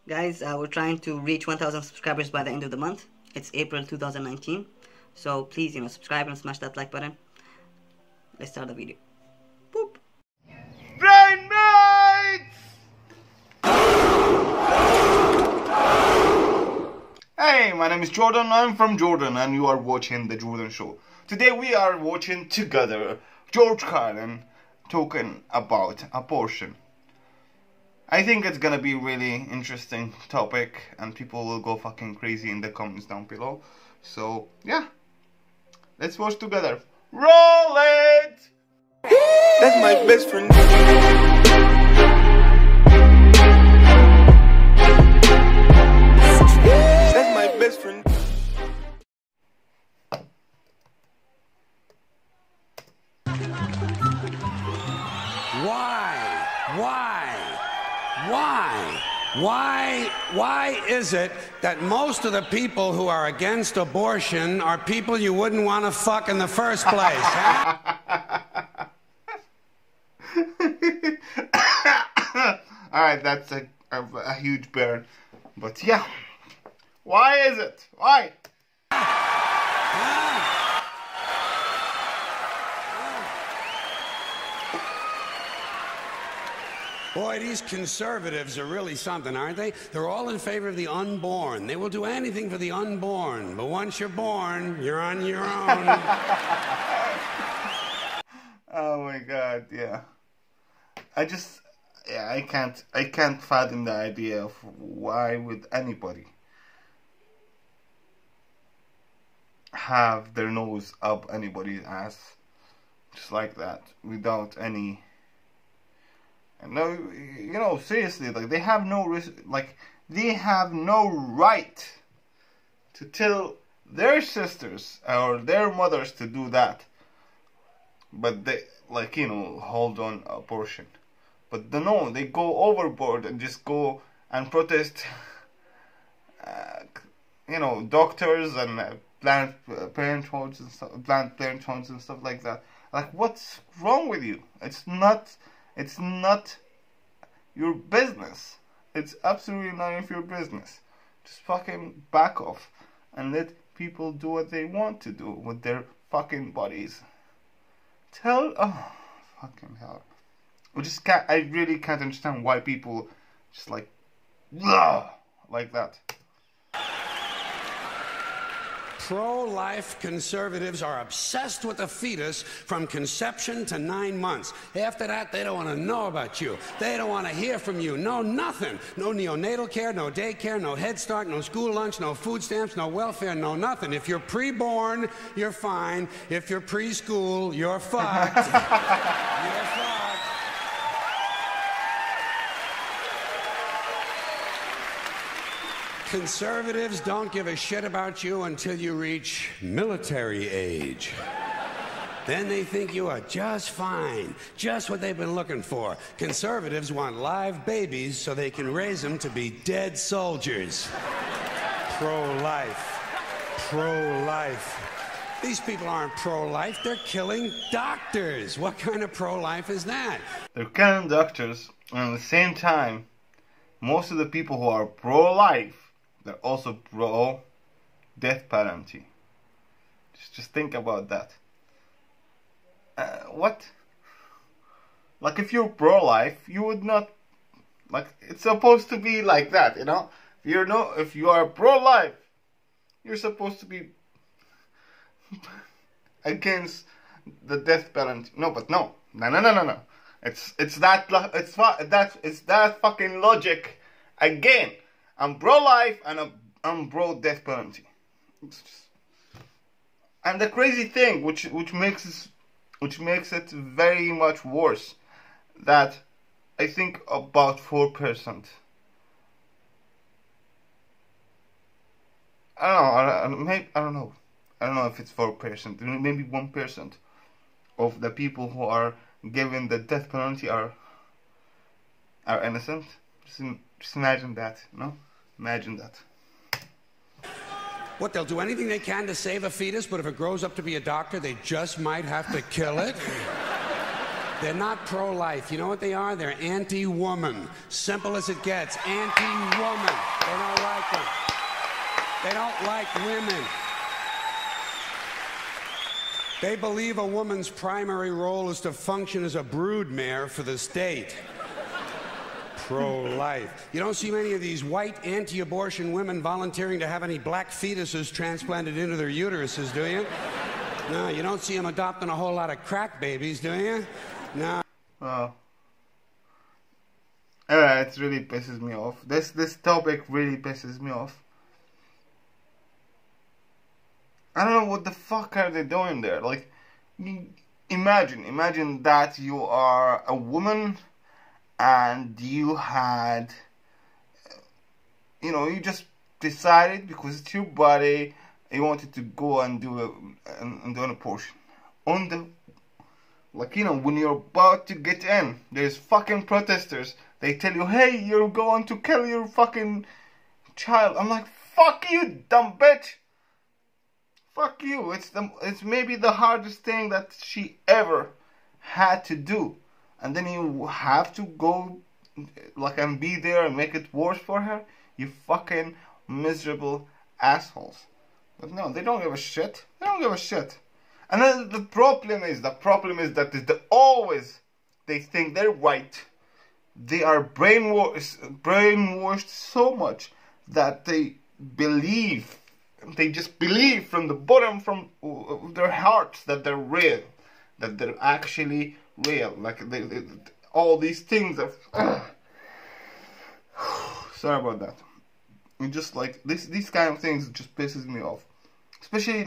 Guys, we're trying to reach 1,000 subscribers by the end of the month. It's April 2019. So please, subscribe and smash that like button. Let's start the video. Boop. Brain mates! Hey, my name is Jordan. I'm from Jordan and you are watching The Jordan Show. Today we are watching together George Carlin talking about abortion. I think it's gonna be a really interesting topic and people will go fucking crazy in the comments down below. So, yeah. Let's watch together. Roll it! That's my best friend. That's my best friend. Why is it that most of the people who are against abortion are people you wouldn't want to fuck in the first place, huh? Alright, that's a huge burn. But yeah. Why is it? Why? Boy, these conservatives are really something, aren't they? They're all in favor of the unborn. They will do anything for the unborn. But once you're born, you're on your own. Oh my god, yeah. I can't fathom the idea of why would anybody have their nose up anybody's ass just like that without any. No, seriously, like they have no right to tell their sisters or their mothers to do that. But they, hold on abortion. But no, they go overboard and just go and protest, doctors and Planned Parenthoods and stuff like that. Like, what's wrong with you? It's not your business. It's absolutely none of your business. Just fucking back off and let people do what they want to do with their fucking bodies. Fucking hell. I really can't understand why people just like that. Pro-life conservatives are obsessed with the fetus from conception to 9 months. After that, they don't want to know about you. They don't want to hear from you. No, nothing. No neonatal care, no daycare, no Head Start, no school lunch, no food stamps, no welfare, no nothing. If you're pre-born, you're fine. If you're preschool, you're fucked. You're fucked. Conservatives don't give a shit about you until you reach military age. Then they think you are just fine, just what they've been looking for. Conservatives want live babies so they can raise them to be dead soldiers. Pro-life. Pro-life. These people aren't pro-life, they're killing doctors. What kind of pro-life is that? They're killing doctors, and at the same time, most of the people who are pro-life, they're also pro-death penalty. Just think about that. What? Like, if you're pro-life, you would not... Like, it's supposed to be like that, you know? If you are pro-life, you're supposed to be against the death penalty. No. It's that fucking logic again. I'm pro-life and I'm pro-death penalty. And the crazy thing, which makes it very much worse, that I think about 4%. I don't know if it's 4%. Maybe 1% of the people who are given the death penalty are innocent. Just imagine that, Imagine that. What, they'll do anything they can to save a fetus, but if it grows up to be a doctor, they just might have to kill it? They're not pro-life. You know what they are? They're anti-woman. Simple as it gets. Anti-woman. They don't like them. They don't like women. They believe a woman's primary role is to function as a broodmare for the state. Pro-life. You don't see many of these white anti-abortion women volunteering to have any black fetuses transplanted into their uteruses, do you? No, you don't see them adopting a whole lot of crack babies, do you? No. Well, it really pisses me off. This topic really pisses me off. I don't know what the fuck are they doing there. Like, imagine that you are a woman and you had, you just decided because it's your body, you wanted to go and do an abortion. When you're about to get in, there's fucking protesters. They tell you, hey, you're going to kill your fucking child. I'm like, fuck you, dumb bitch. Fuck you. It's maybe the hardest thing that she ever had to do. And then you have to go and be there and make it worse for her. You fucking miserable assholes. But no, they don't give a shit. They don't give a shit. And then the problem is that they think they're right. They are brainwashed so much that they just believe from the bottom of their hearts that they're real, that they're actually real. All these things are. Sorry about that. It just these kind of things just pisses me off, especially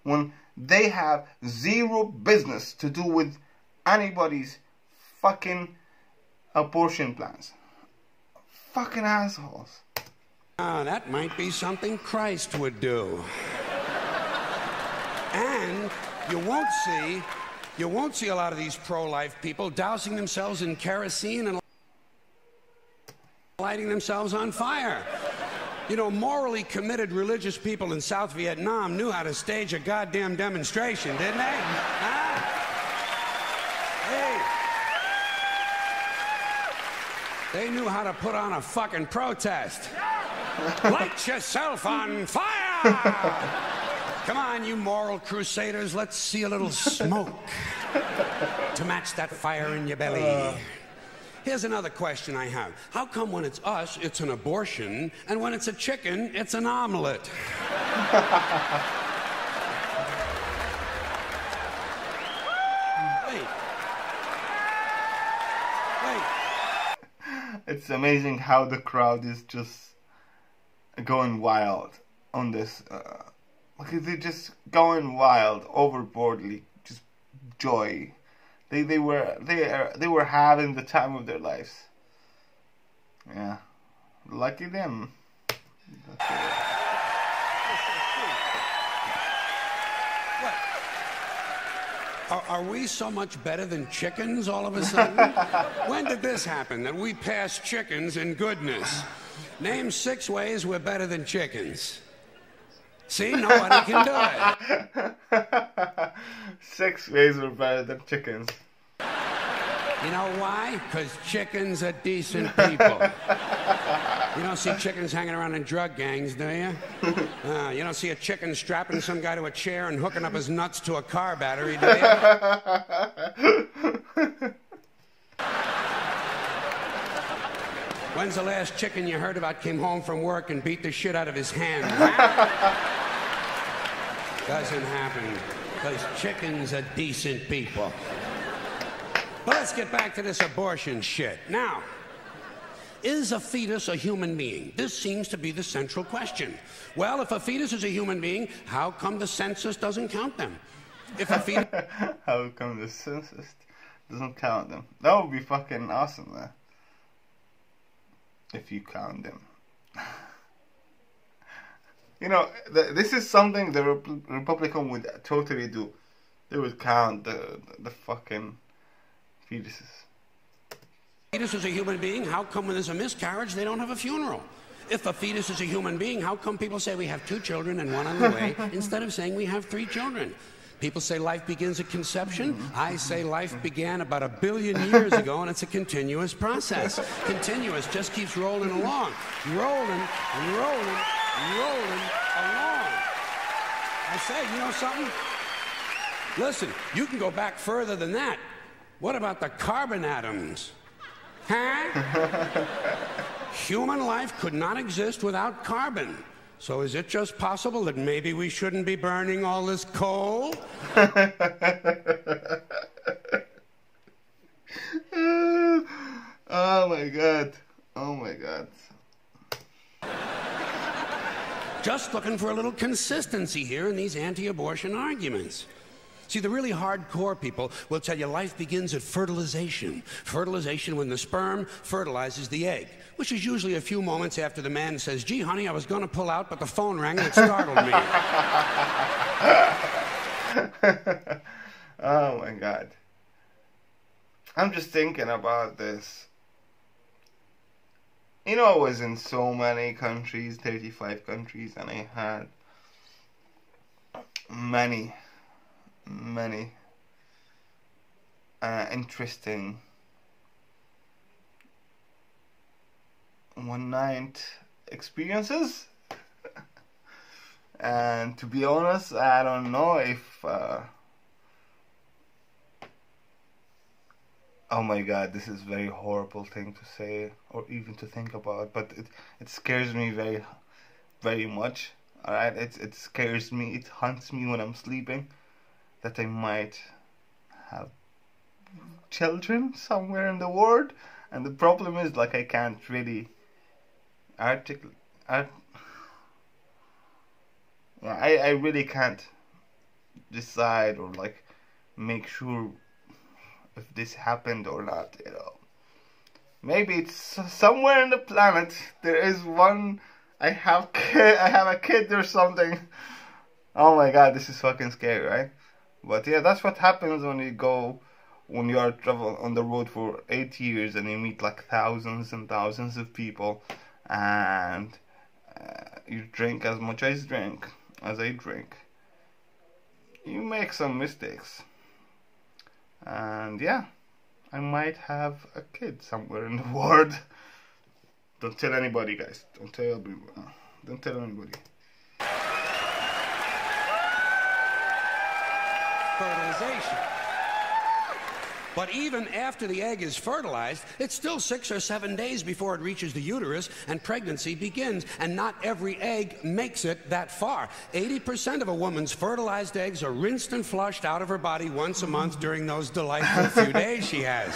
when they have zero business to do with anybody's fucking abortion plans. Fucking assholes. That might be something Christ would do. And you won't see a lot of these pro-life people dousing themselves in kerosene and lighting themselves on fire. Morally committed religious people in South Vietnam knew how to stage a goddamn demonstration, didn't they? Huh? Hey. They knew how to put on a fucking protest. Light yourself on fire! Come on, you moral crusaders, let's see a little smoke to match that fire in your belly. Here's another question I have. How come when it's us, it's an abortion, and when it's a chicken, it's an omelet? Wait. It's amazing how the crowd is just going wild on this. They're just going wild, overboardly, just joy. They were having the time of their lives. Yeah, lucky them. What? Are we so much better than chickens all of a sudden? When did this happen, that we passed chickens in goodness? Name 6 ways we're better than chickens. See, nobody can do it. 6 ways we're better than chickens. You know why? Because chickens are decent people. You don't see chickens hanging around in drug gangs, do you? You don't see a chicken strapping some guy to a chair and hooking up his nuts to a car battery, do you? When's the last chicken you heard about came home from work and beat the shit out of his hand? Doesn't happen, because chickens are decent people. But let's get back to this abortion shit. Now, is a fetus a human being? This seems to be the central question. Well, if a fetus is a human being, how come the census doesn't count them? If a fetus... How come the census doesn't count them? That would be fucking awesome, man. If you count them. This is something the Republican would totally do. They would count the fucking fetuses. Fetus is a human being, how come when there's a miscarriage they don't have a funeral? If a fetus is a human being, how come people say we have 2 children and 1 on the way instead of saying we have 3 children? People say life begins at conception. I say life began about 1 billion years ago, and it's a continuous process. Continuous, just keeps rolling along. Rolling, rolling, rolling along. I say, you know something? Listen, you can go back further than that. What about the carbon atoms? Huh? Human life could not exist without carbon. So is it just possible that maybe we shouldn't be burning all this coal? Oh my God. Oh my God. Just looking for a little consistency here in these anti-abortion arguments. See, the really hardcore people will tell you life begins at fertilization. Fertilization when the sperm fertilizes the egg, which is usually a few moments after the man says, gee, honey, I was going to pull out, but the phone rang and it startled me. Oh my God. I'm just thinking about this. You know, I was in so many countries, 35 countries, and I had many interesting one-night experiences. And to be honest, I don't know if oh my God, this is a very horrible thing to say or even to think about, but it scares me very, very much. Alright, it scares me, it haunts me when I'm sleeping, that I might have children somewhere in the world, and the problem is, like, I can't really articulate. I really can't decide or like make sure if this happened or not, you know. Maybe it's somewhere in the planet there is one. I have a kid or something. Oh my God, this is fucking scary, right? But yeah, that's what happens when you are traveling on the road for 8 years and you meet like thousands and thousands of people, and you drink as much as I drink. You make some mistakes, and yeah, I might have a kid somewhere in the world. Don't tell anybody, guys. Don't tell anybody. Fertilization. But even after the egg is fertilized, it's still 6 or 7 days before it reaches the uterus and pregnancy begins. And not every egg makes it that far. 80% of a woman's fertilized eggs are rinsed and flushed out of her body once a month during those delightful few days she has.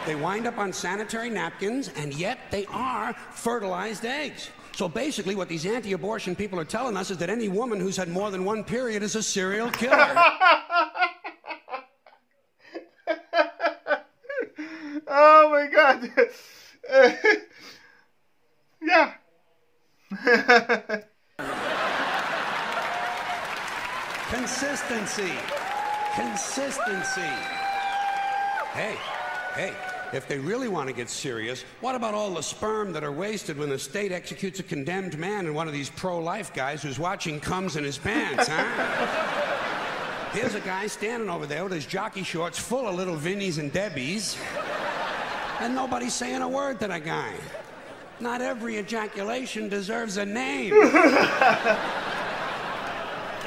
They wind up on sanitary napkins, and yet they are fertilized eggs. So basically what these anti-abortion people are telling us is that any woman who's had more than one period is a serial killer. Oh my God. Yeah. Consistency. Hey, if they really want to get serious, what about all the sperm that are wasted when the state executes a condemned man and one of these pro-life guys who's watching comes in his pants, huh? Here's a guy standing over there with his jockey shorts full of little Vinnies and Debbies, and nobody's saying a word to the guy. Not every ejaculation deserves a name.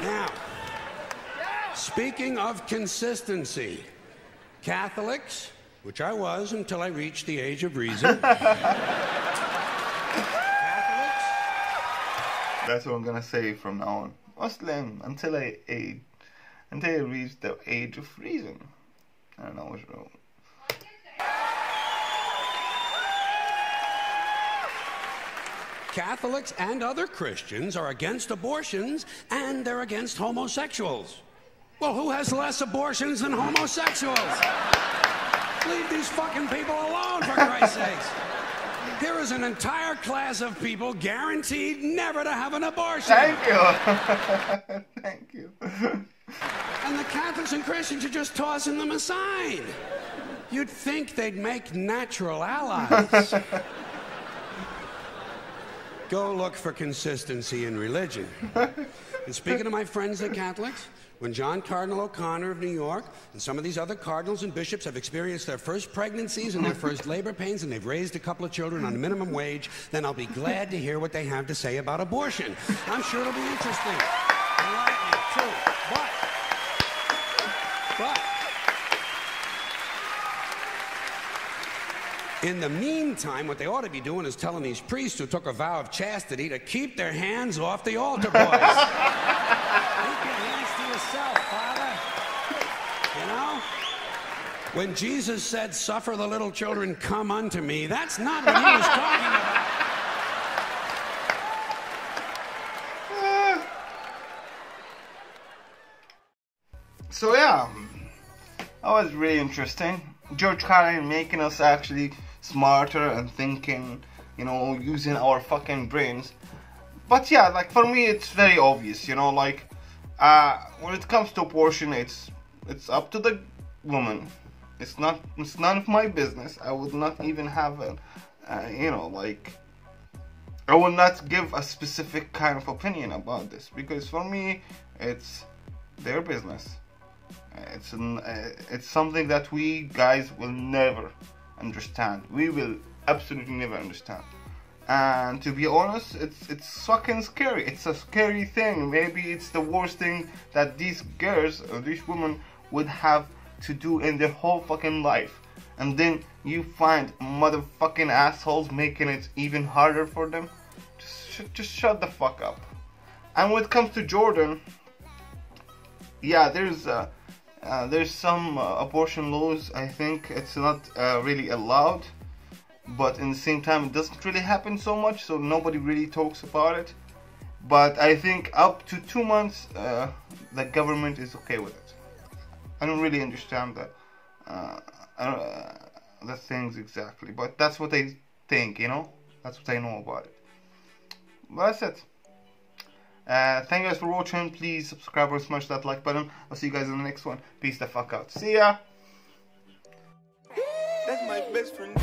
Now, speaking of consistency, Catholics, which I was until I reached the age of reason. Catholics? That's what I'm gonna say from now on. Muslim until I reach the age of reason. I don't know what's wrong. Catholics and other Christians are against abortions, and they're against homosexuals. Well, who has less abortions than homosexuals? Leave these fucking people alone, for Christ's sakes. Here is an entire class of people guaranteed never to have an abortion. Thank you. Thank you. And the Catholics and Christians are just tossing them aside. You'd think they'd make natural allies. Go look for consistency in religion. And speaking of my friends, the Catholics, when John Cardinal O'Connor of New York and some of these other cardinals and bishops have experienced their first pregnancies and their first labor pains, and they've raised a couple of children on minimum wage, then I'll be glad to hear what they have to say about abortion. I'm sure it'll be interesting. Enlightening, too. But in the meantime, what they ought to be doing is telling these priests who took a vow of chastity to keep their hands off the altar boys. Keep your hands to yourself, Father. You know? When Jesus said, "Suffer the little children come unto me," that's not what he was talking about. So yeah, that was really interesting. George Carlin making us actually smarter and thinking, you know, using our fucking brains. But yeah, like for me it's very obvious, you know, like when it comes to abortion, it's up to the woman. It's none of my business. I would not even have a you know, like I will not give a specific kind of opinion about this, because for me it's their business. It's something that we guys will never understand. We will absolutely never understand. And to be honest, it's fucking scary. It's a scary thing. Maybe it's the worst thing that these girls or these women would have to do in their whole fucking life. And then you find motherfucking assholes making it even harder for them. Just shut the fuck up. And when it comes to Jordan, yeah, there's some abortion laws. I think it's not really allowed, but in the same time it doesn't really happen so much, so nobody really talks about it. But I think up to 2 months the government is okay with it. I don't really understand the things exactly, but that's what I think, you know, that's what I know about it. But that's it. Thank you guys for watching. Please subscribe or smash that like button. I'll see you guys in the next one. Peace the fuck out. See ya. That's my best friend.